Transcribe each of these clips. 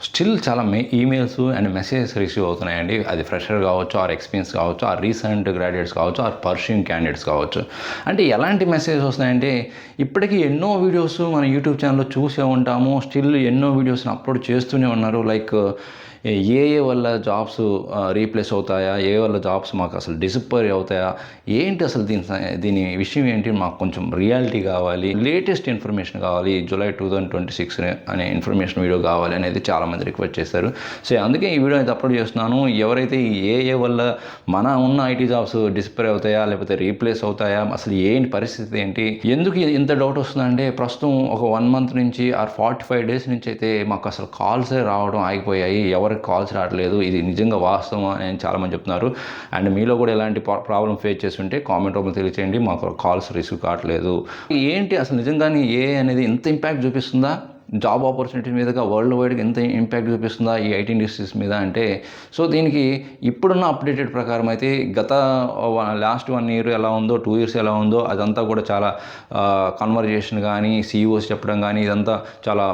Still చాలా emails and messages receive అవుతున్నాయండి. అది ఫ్రెషర్ కావచ్చు, ఆర్ ఎక్స్పీరియన్స్ కావచ్చు, ఆర్ రీసెంట్ గ్రాడ్యుయేట్స్ కావచ్చు, ఆర్ పర్సూయింగ్ క్యాండిడేట్స్ కావచ్చు. అంటే ఎలాంటి మెసేజెస్ వస్తున్నాయంటే, ఇప్పటికీ ఎన్నో వీడియోస్ మన యూట్యూబ్ ఛానల్లో చూసే ఉంటాము. స్టిల్ ఎన్నో వీడియోస్ని అప్లోడ్ చేస్తూనే ఉన్నారు. లైక్ ఏఏ వల్ల జాబ్స్ రీప్లేస్ అవుతాయా, ఏ వల్ల జాబ్స్ మాకు అసలు డిసప్పేర్ అవుతాయా, ఏంటి అసలు దీని విషయం ఏంటి, మాకు కొంచెం రియాలిటీ కావాలి, లేటెస్ట్ ఇన్ఫర్మేషన్ కావాలి, జూలై 2026 అనే ఇన్ఫర్మేషన్ వీడియో కావాలి అనేది చాలామంది రిక్వెస్ట్ చేశారు. సో అందుకే ఈ వీడియో అయితే అప్లోడ్ చేస్తున్నాను. ఎవరైతే ఈ ఏఏ వల్ల మన ఉన్న ఐటీ జాబ్స్ డిసప్పేర్ అవుతాయా లేకపోతే రీప్లేస్ అవుతాయా, అసలు ఏంటి పరిస్థితి ఏంటి, ఎందుకు ఇంత డౌట్ వస్తుందంటే, ప్రస్తుతం ఒక 1 month నుంచి ఆర్ 45 days నుంచి అయితే మాకు అసలు కాల్సే రావడం ఆగిపోయాయి, ఎవరికి కాల్స్ రావట్లేదు. ఇది నిజంగా వాస్తవం అని చాలామంది చెప్తున్నారు. అండ్ మీలో కూడా ఎలాంటి ప్రాబ్లం ఫేస్ చేస్తుంటే కామెంట్ రూపంలో తెలియచేయండి. మాకు కాల్స్ రిసీవ్ కావట్లేదు. ఏంటి అసలు నిజంగానే ఏఐ అనేది ఎంత ఇంపాక్ట్ చూపిస్తుందా జాబ్ ఆపర్చునిటీ మీదగా, వరల్డ్ వైడ్గా ఎంత ఇంపాక్ట్ చూపిస్తుందా ఈ ఐటీ ఇండస్ట్రీస్ మీద అంటే, సో దీనికి ఇప్పుడున్న అప్డేటెడ్ ప్రకారం అయితే గత లాస్ట్ 1 year ఎలా ఉందో, 2 years ఎలా ఉందో అదంతా కూడా చాలా కన్వర్జేషన్ కానీ, సీఈఓస్ చెప్పడం కానీ ఇదంతా చాలా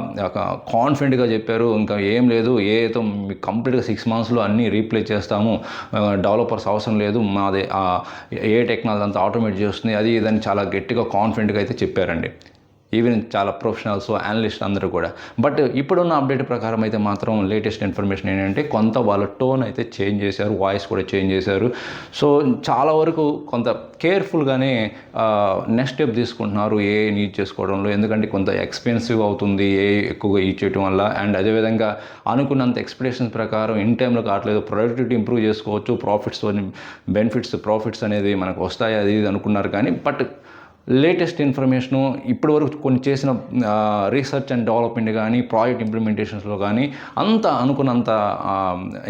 కాన్ఫిడెంట్గా చెప్పారు. ఇంకా ఏం లేదు, ఏతో మీకు కంప్లీట్గా 6 monthsలో అన్నీ రీప్లేస్ చేస్తాము, డెవలపర్స్ అవసరం లేదు, మాది ఏ టెక్నాలజీ అంతా ఆటోమేట్ చేస్తుంది, అది ఇదని చాలా గట్టిగా కాన్ఫిడెంట్గా అయితే చెప్పారండి. ఈవెన్ చాలా ప్రొఫెషనల్స్, అనలిస్ట్ అందరూ కూడా. బట్ ఇప్పుడున్న అప్డేట్ ప్రకారం అయితే మాత్రం లేటెస్ట్ ఇన్ఫర్మేషన్ ఏంటంటే, కొంత వాళ్ళ టోన్ అయితే చేంజ్ చేశారు, వాయిస్ కూడా చేంజ్ చేశారు. సో చాలా వరకు కొంత కేర్ఫుల్గానే నెక్స్ట్ స్టెప్ తీసుకుంటున్నారు ఏఐ యూజ్ చేసుకోవడంలో. ఎందుకంటే కొంత ఎక్స్పెన్సివ్ అవుతుంది ఏఐ ఎక్కువగా యూజ్ చేయడం వల్ల. అండ్ అదేవిధంగా అనుకున్నంత ఎక్స్పెక్టేషన్స్ ప్రకారం ఇన్ టైంలో కావట్లేదు, ప్రొడక్టివిటీ ఇంప్రూవ్ చేసుకోవచ్చు, ప్రాఫిట్స్ అనేది మనకు వస్తాయి అది ఇది అనుకున్నారు. కానీ బట్ లేటెస్ట్ ఇన్ఫర్మేషను ఇప్పటివరకు కొన్ని చేసిన రీసెర్చ్ అండ్ డెవలప్మెంట్ కానీ, ప్రాజెక్ట్ ఇంప్లిమెంటేషన్స్లో కానీ అంత అనుకున్నంత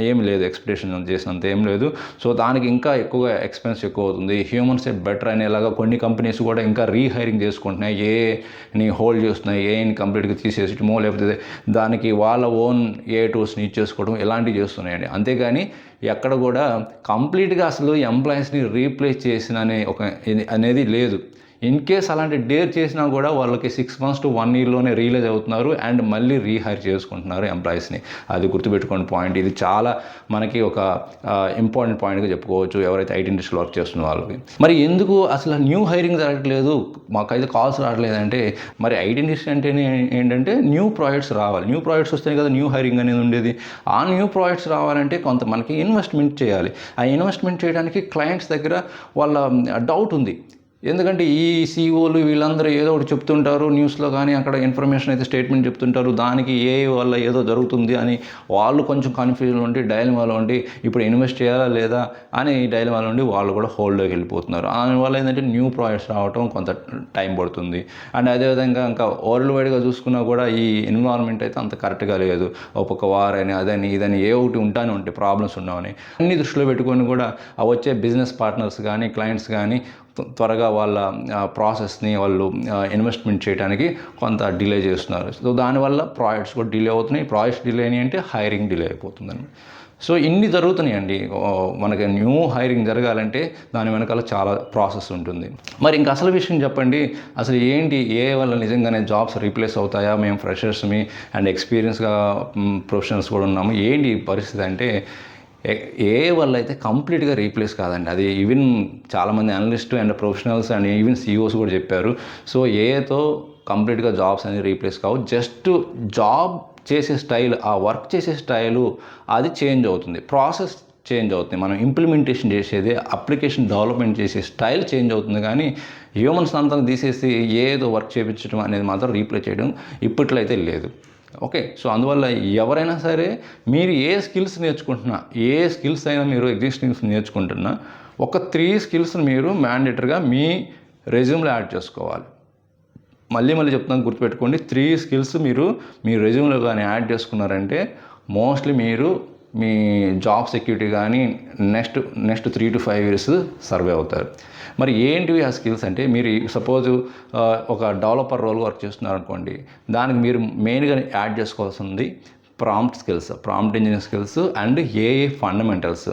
ఏం లేదు, ఎక్స్పెక్టేషన్ చేసినంత ఏం లేదు. సో దానికి ఇంకా ఎక్కువగా ఎక్స్పెన్స్ ఎక్కువ అవుతుంది. హ్యూమన్సే బెటర్ అనేలాగా కొన్ని కంపెనీస్ కూడా ఇంకా రీహైరింగ్ చేసుకుంటున్నాయి, ఏని హోల్డ్ చేస్తున్నాయి, ఏని కంప్లీట్గా తీసేయడమో లేకపోతే దానికి వాళ్ళ ఓన్ ఏ టూల్స్ని యూజ్ చేసుకోవడం ఇలాంటివి చేస్తున్నాయండి. అంతేగాని ఎక్కడ కూడా కంప్లీట్గా అసలు ఎంప్లాయీస్ని రీప్లేస్ చేసిన అనేది లేదు. ఇన్ కేస్ అలాంటి డేర్ చేసినా కూడా వాళ్ళకి 6 months to 1 yearలోనే రియలైజ్ అవుతున్నారు అండ్ మళ్ళీ రీహైర్ చేసుకుంటున్నారు ఎంప్లాయీస్ని. అది గుర్తుపెట్టుకోండి పాయింట్. ఇది చాలా మనకి ఒక ఇంపార్టెంట్ పాయింట్గా చెప్పుకోవచ్చు ఎవరైతే ఐటీ ఇండస్ట్రీలో వర్క్ చేస్తున్న వాళ్ళకి. మరి ఎందుకు అసలు న్యూ హైరింగ్ జరగట్లేదు, మాకైతే కాల్స్ రావట్లేదంటే, మరి ఐటీ ఇండస్ట్రీ అంటేనే ఏంటంటే న్యూ ప్రాజెక్ట్స్ రావాలి, న్యూ ప్రాజెక్ట్స్ వస్తేనే కదా న్యూ హైరింగ్ అనేది ఉండేది. ఆ న్యూ ప్రాజెక్ట్స్ రావాలంటే కొంత మనకి ఇన్వెస్ట్మెంట్ చేయాలి. ఆ ఇన్వెస్ట్మెంట్ చేయడానికి క్లయింట్స్ దగ్గర వాళ్ళ డౌట్ ఉంది. ఎందుకంటే ఈ సీఈఓలు వీళ్ళందరూ ఏదో ఒకటి చెప్తుంటారు న్యూస్లో కానీ, అక్కడ ఇన్ఫర్మేషన్ అయితే స్టేట్మెంట్ చెప్తుంటారు, దానికి ఏ వల్ల ఏదో జరుగుతుంది అని వాళ్ళు కొంచెం కన్ఫ్యూజన్ ఉండి డైలమాలో ఉండి ఇప్పుడు ఇన్వెస్ట్ చేయాలా లేదా అని డైలమాలో ఉండి వాళ్ళు కూడా హోల్డ్లోకి వెళ్ళిపోతున్నారు. దానివల్ల ఏంటంటే న్యూ ప్రాజెక్ట్స్ రావడం కొంత టైం పడుతుంది. అండ్ అదేవిధంగా ఇంకా వరల్డ్ వైడ్గా చూసుకున్నా కూడా ఈ ఎన్విరాన్మెంట్ అయితే అంత కరెక్ట్గా లేదు. ఒక్కొక్క వార్ అని అదని ఇదని ఏ ఒకటి ఉంటానే ఉంటాయి, ప్రాబ్లమ్స్ ఉన్నామని అన్ని దృష్టిలో పెట్టుకొని కూడా వచ్చే బిజినెస్ పార్ట్నర్స్ కానీ, క్లయింట్స్ కానీ త్వరగా వాళ్ళ ప్రాసెస్ని వాళ్ళు ఇన్వెస్ట్మెంట్ చేయడానికి కొంత డిలే చేస్తున్నారు. సో దానివల్ల ప్రాజెక్ట్స్ కూడా డిలే అవుతున్నాయి. ప్రాజెక్ట్స్ డిలే అయినాయి అంటే హైరింగ్ డిలే అయిపోతుందండి. సో ఇన్ని జరుగుతున్నాయండి. మనకి న్యూ హైరింగ్ జరగాలంటే దాని వెనకాల చాలా ప్రాసెస్ ఉంటుంది. మరి ఇంకా అసలు విషయం చెప్పండి, అసలు ఏంటి ఏ వల్ల నిజంగానే జాబ్స్ రీప్లేస్ అవుతాయా, మేము ఫ్రెషర్స్మి అండ్ ఎక్స్పీరియన్స్గా ప్రొఫెషనల్స్ కూడా ఉన్నాము, ఏంటి పరిస్థితి అంటే, ఏ వల్ల అయితే కంప్లీట్గా రీప్లేస్ కాదండి. అది ఈవెన్ చాలామంది analyst and professionals and even CEOs కూడా చెప్పారు. సో ఏతో కంప్లీట్గా జాబ్స్ అనేది రీప్లేస్ కావు. జస్ట్ జాబ్ చేసే స్టైల్, ఆ వర్క్ చేసే స్టైలు అది చేంజ్ అవుతుంది, ప్రాసెస్ చేంజ్ అవుతుంది, మనం ఇంప్లిమెంటేషన్ చేసేది, అప్లికేషన్ డెవలప్మెంట్ చేసే స్టైల్ చేంజ్ అవుతుంది. కానీ హ్యూమన్స్ అంతా తీసేసి ఏదో వర్క్ చేయించడం అనేది మాత్రం రీప్లేస్ చేయడం ఇప్పట్లో అయితే లేదు. ఓకే, సో అందువల్ల ఎవరైనా సరే మీరు ఏ స్కిల్స్ నేర్చుకుంటున్నా, ఏ స్కిల్స్ అయినా మీరు ఎగ్జిస్టింగ్ నేర్చుకుంటున్నా, ఒక 3 skills మీరు మ్యాండేటరీగా మీ రెజ్యూమ్లో యాడ్ చేసుకోవాలి. మళ్ళీ చెప్తున్నాను, గుర్తుపెట్టుకోండి. 3 skills మీరు మీ రెజ్యూమ్లో కానీ యాడ్ చేసుకున్నారంటే మోస్ట్లీ మీరు మీ జాబ్ సెక్యూరిటీ కానీ నెక్స్ట్ 3 to 5 years సర్వే అవుతారు. మరి ఏంటివి ఆ స్కిల్స్ అంటే, మీరు సపోజ్ ఒక డెవలపర్ రోల్ వర్క్ చేస్తున్నారు అనుకోండి, దానికి మీరు మెయిన్గా యాడ్ చేసుకోవాల్సింది prompt skills, prompt engineering skills and AI fundamentals.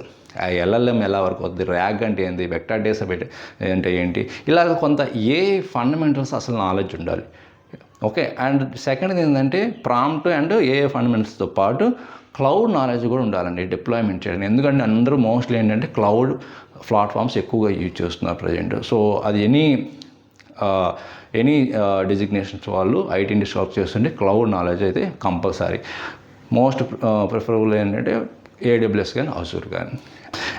LLM ఎలా వర్క్ అవుతుంది, ర్యాగ్ అంటే ఏంటి, వెక్టర్ డేటా అంటే ఏంటి, ఇలాగ కొంత ఏఐ ఫండమెంటల్స్ అసలు నాలెడ్జ్ ఉండాలి. ఓకే. అండ్ సెకండ్ది ఏంటంటే ప్రాంప్ట్ అండ్ ఏఐ ఫండమెంటల్స్తో పాటు క్లౌడ్ నాలెడ్జ్ కూడా ఉండాలండి డిప్లాయ్మెంట్ చేయడానికి. ఎందుకంటే అందరూ మోస్ట్లీ ఏంటంటే క్లౌడ్ ప్లాట్ఫామ్స్ ఎక్కువగా యూజ్ చేస్తున్నారు ప్రజెంట్. సో అది ఎనీ డిజిగ్నేషన్స్ వాళ్ళు ఐటీ ఇండస్ట్రీ వర్క్ చేస్తుంటే క్లౌడ్ నాలెడ్జ్ అయితే కంపల్సరీ. మోస్ట్ ప్రిఫరబుల్ ఏంటంటే ఏడబ్ల్యూఎస్ కానీ అజూర్ కానీ.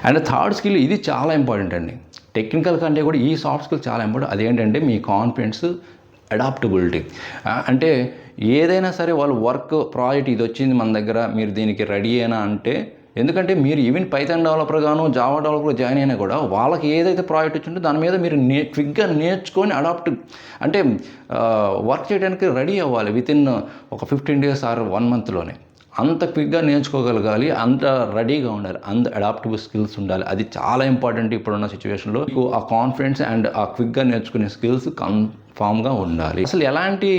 అండ్ థర్డ్ స్కిల్ ఇది చాలా ఇంపార్టెంట్ అండి. టెక్నికల్ కంటే కూడా ఈ సాఫ్ట్ స్కిల్ చాలా ఇంపార్టెంట్. అదేంటంటే మీ కాన్ఫిడెన్స్, అడాప్టబిలిటీ. అంటే ఏదైనా సరే వాళ్ళు వర్క్ ప్రాజెక్ట్ ఇది వచ్చింది మన దగ్గర, మీరు దీనికి రెడీ అయినా అంటే, ఎందుకంటే మీరు ఈవెన్ పైథాన్ డెవలపర్ గాను జావా డెవలపర్ జాయిన్ అయినా కూడా వాళ్ళకి ఏదైతే ప్రాజెక్ట్ వచ్చిందో దాని మీద మీరు క్విక్గా నేర్చుకొని అంటే వర్క్ చేయడానికి రెడీ అవ్వాలి వితిన్ ఒక 15 days ఆర్ 1 monthలోనే. అంత క్విక్గా నేర్చుకోగలగాలి, అంత రెడీగా ఉండాలి, అంత అడాప్టబుల్ స్కిల్స్ ఉండాలి. అది చాలా ఇంపార్టెంట్ ఇప్పుడున్న సిచ్యువేషన్లో. మీకు ఆ కాన్ఫిడెన్స్ అండ్ ఆ క్విక్గా నేర్చుకునే స్కిల్స్ కన్ఫామ్గా ఉండాలి. అసలు ఎలాంటి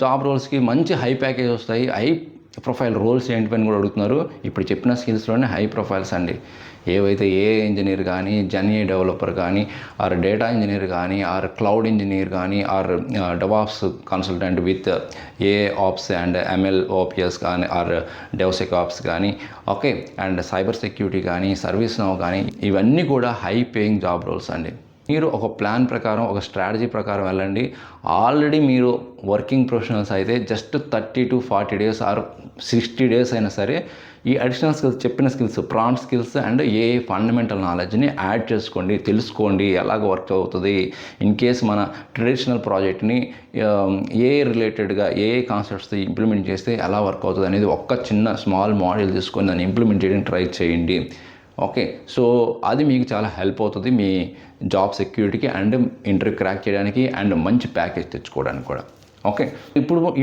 జాబ్ రోల్స్కి మంచి హై ప్యాకేజ్ వస్తాయి, హై ప్రొఫైల్ రోల్స్ ఏంటివని కూడా అడుగుతున్నారు. ఇప్పుడు చెప్పిన స్కిల్స్లోనే హై ప్రొఫైల్స్ అండి. ఏవైతే ఏ ఇంజనీర్ కానీ, జెన్ఏ డెవలపర్ కానీ, ఆర్ డేటా ఇంజనీర్ కానీ, ఆర్ క్లౌడ్ ఇంజనీర్ కానీ, or DevOps consultant with AIOps and MLOps కానీ, ఆర్ డెవసెక్ ఆప్స్ కానీ, ఓకే, అండ్ సైబర్ సెక్యూరిటీ కానీ, సర్వీస్ నౌ కానీ, ఇవన్నీ కూడా హై పేయింగ్ జాబ్ రోల్స్ అండి. మీరు ఒక ప్లాన్ ప్రకారం, ఒక స్ట్రాటజీ ప్రకారం వెళ్ళండి. ఆల్రెడీ మీరు వర్కింగ్ ప్రొఫెషనల్స్ అయితే just 30 to 40 days or 60 days అయినా సరే ఈ అడిషనల్ స్కిల్స్, చెప్పిన skills, prompt skills and a fundamental నాలెడ్జ్ని యాడ్ చేసుకోండి, తెలుసుకోండి ఎలాగ వర్క్ అవుతుంది. ఇన్ కేస్ మన ట్రెడిషనల్ ప్రాజెక్ట్ని ఏ రిలేటెడ్గా ఏ కాన్సెప్ట్స్ ఇంప్లిమెంట్ చేస్తే ఎలా వర్క్ అవుతుంది అనేది ఒక్క చిన్న స్మాల్ మోడల్ తీసుకొని దాన్ని ఇంప్లిమెంట్ చేయడానికి ట్రై చేయండి. ఓకే, సో అది మీకు చాలా హెల్ప్ అవుతుంది మీ జాబ్ సెక్యూరిటీకి అండ్ ఇంటర్వ్యూ క్రాక్ చేయడానికి అండ్ మంచి ప్యాకేజ్ తెచ్చుకోవడానికి కూడా. ఓకే,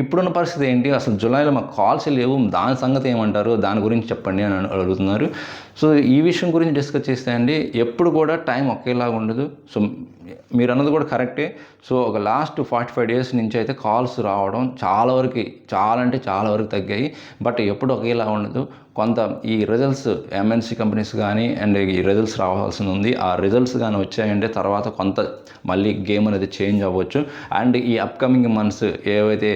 ఇప్పుడున్న పరిస్థితి ఏంటి, అసలు జూలైలో మాకు కాల్స్ లేవు, దాని సంగతి ఏమంటారు, దాని గురించి చెప్పండి అని అడుగుతున్నారు. సో ఈ విషయం గురించి డిస్కస్ చేస్తే అండి, ఎప్పుడు కూడా టైం ఒకేలాగా ఉండదు. సో మీరు అన్నది కూడా కరెక్టే. సో ఒక లాస్ట్ 45 days నుంచి అయితే కాల్స్ రావడం చాలా వరకు తగ్గాయి. బట్ ఎప్పుడు ఒకేలా ఉండదు. కొంత ఈ రిజల్ట్స్ ఎంఎన్సీ కంపెనీస్ కానీ అండ్ ఈ రిజల్ట్స్ రావాల్సి ఉంది. ఆ రిజల్ట్స్ కానీ వచ్చాయంటే తర్వాత కొంత మళ్ళీ గేమ్ అనేది చేంజ్ అవ్వచ్చు. అండ్ ఈ అప్కమింగ్ మంత్స్ ఏవైతే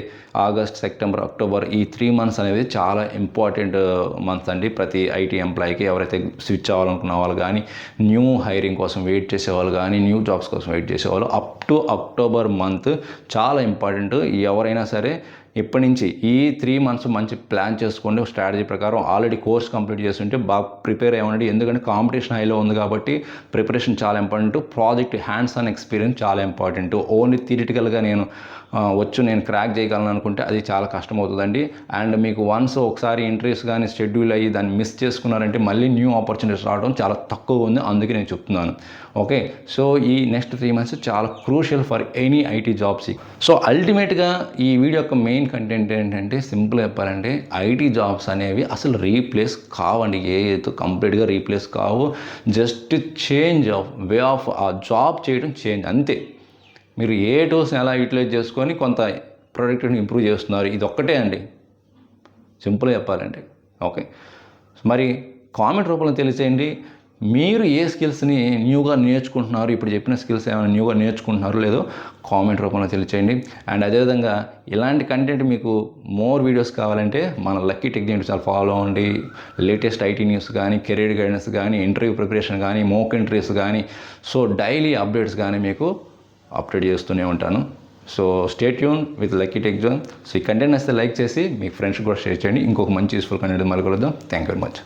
ఆగస్ట్, సెప్టెంబర్, అక్టోబర్ ఈ 3 months అనేది చాలా ఇంపార్టెంట్ మంత్స్ అండి ప్రతి ఐటీ ఎంప్లాయీకి. ఎవరైతే స్విచ్ అవ్వాలనుకున్న వాళ్ళు కానీ, న్యూ హైరింగ్ కోసం వెయిట్ చేసేవాళ్ళు కానీ, న్యూ జాబ్స్ కోసం వెయిట్ చేసేవాళ్ళు, అప్ టు అక్టోబర్ మంత్ చాలా ఇంపార్టెంట్. ఎవరైనా సరే ఇప్పటి నుంచి ఈ 3 months మంచి ప్లాన్ చేసుకోండి. స్ట్రాటజీ ప్రకారం ఆల్రెడీ కోర్స్ కంప్లీట్ చేస్తుంటే బాగా ప్రిపేర్ అవ్వండి. ఎందుకంటే కాంపిటీషన్ హైలో ఉంది కాబట్టి ప్రిపరేషన్ చాలా important. Project hands on experience చాలా ఇంపార్టెంట్. ఓన్లీ థియరిటికల్గా నేను క్రాక్ చేయగలను అనుకుంటే అది చాలా కష్టమవుతుందండి. అండ్ మీకు ఒకసారి ఇంటర్వ్యూస్ కానీ షెడ్యూల్ అయ్యి దాన్ని మిస్ చేసుకున్నారంటే మళ్ళీ న్యూ ఆపర్చునిటీస్ రావడం చాలా తక్కువ ఉంది. అందుకే నేను చెప్తున్నాను. ఓకే, సో ఈ నెక్స్ట్ 3 months చాలా crucial for any IT job seek. So అల్టిమేట్గా ఈ వీడియో యొక్క మెయిన్ కంటెంట్ ఏంటంటే, సింపుల్ చెప్పాలంటే ఐటీ జాబ్స్ అనేవి అసలు రీప్లేస్ కావండి. ఏదో కంప్లీట్గా రీప్లేస్ కావు. Just change of way of ఆ జాబ్ చేయడం చేంజ్ అంతే. మీరు ఏ టూల్స్ని ఎలా యూటిలైజ్ చేసుకొని కొంత ప్రొడక్టివిటీని ఇంప్రూవ్ చేస్తున్నారు, ఇది ఒక్కటే అండి సింపుల్గా చెప్పాలంటే. ఓకే, మరి కామెంట్ రూపంలో తెలిసేయండి మీరు ఏ స్కిల్స్ని న్యూగా నేర్చుకుంటున్నారు, ఇప్పుడు చెప్పిన స్కిల్స్ ఏమైనా న్యూగా నేర్చుకుంటున్నారో లేదో కామెంట్ రూపంలో తెలియచేయండి. అండ్ అదేవిధంగా ఇలాంటి కంటెంట్ మీకు మోర్ వీడియోస్ కావాలంటే మన లక్కీ టెక్ చాలా ఫాలో అవ్వండి. లేటెస్ట్ ఐటీ న్యూస్ కానీ, కెరీర్ గైడెన్స్ కానీ, ఇంటర్వ్యూ ప్రిపరేషన్ కానీ, మోక్ ఇంటర్వ్యూస్ కానీ, సో డైలీ అప్డేట్స్ కానీ మీకు అప్డేట్ చేస్తూనే ఉంటాను. So stay tune with lucky tech zone. So ఈ కంటెంట్ వస్తే లైక్ చేసి మీ ఫ్రెండ్స్ కూడా షేర్ చేయండి. ఇంకొక మంచి యూస్ఫుల్ కంటెంట్ మళ్ళీ కలుద్దాం. Thank you very much.